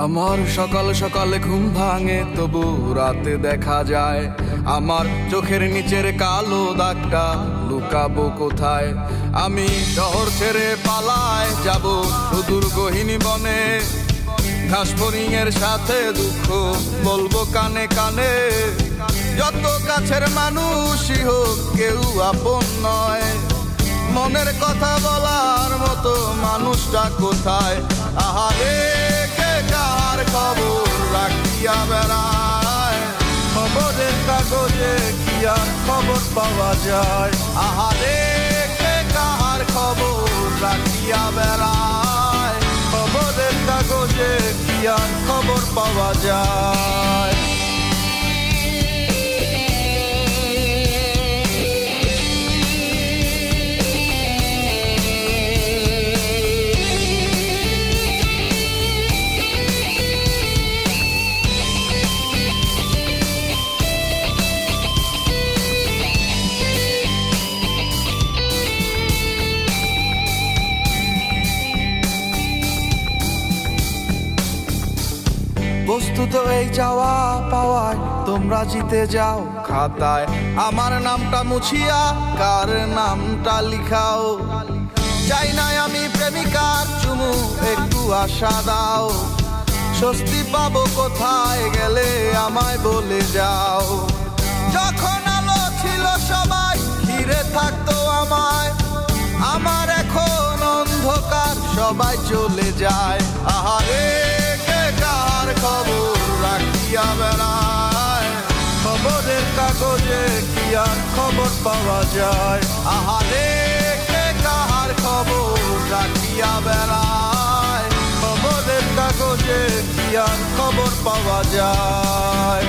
আমার সকাল সকালে ঘুম ভাঙে, তবু রাতে দেখা যায় আমার চোখের নিচের কালো দাগটা লুকাবো কোথায়। আমি শহর ছেড়ে পালায় যাব সুদূর গহীন বনে, ঘাস ফড়িংয়ের সাথে দুঃখ বলবো কানে কানে। যত কাছের মানুষই হোক কেউ আপন নয়, মনের কথা বলার মতো মানুষটা কোথায়? আহারে কে কার খবর রাখিয়া বেড়ায়, খবরের কাগজে কি আর খবর পাওয়া যায়? আহারে কে কার খবর রাখিয়া বেড়ায়, খবরের কাগজে কি আর খবর পাওয়া যায়? বস্তুত এই চাওয়া পাওয়ায় তোমরা জিতে যাও খাতায়, আমার নামটা মুছিয়া কার নামটা লিখাও। চাই নাই আমি প্রেমিকার চুমু, একটু আশা দাও। স্বস্তি পাবো কোথায় গেলে আমায় বলে যাও। যখন আলো ছিল সবাই ঘিরে থাকতো আমায়, আমার এখন অন্ধকার সবাই চলে যায়। আহারে কে কার খবর রাখিয়া বেড়ায়, খবরের কাগজে কি আর খবর পাওয়া যায়? আহারে কে কার খবর রাখিয়া বেড়ায়, খবরের কাগজে কি আর খবর পাওয়া যায়?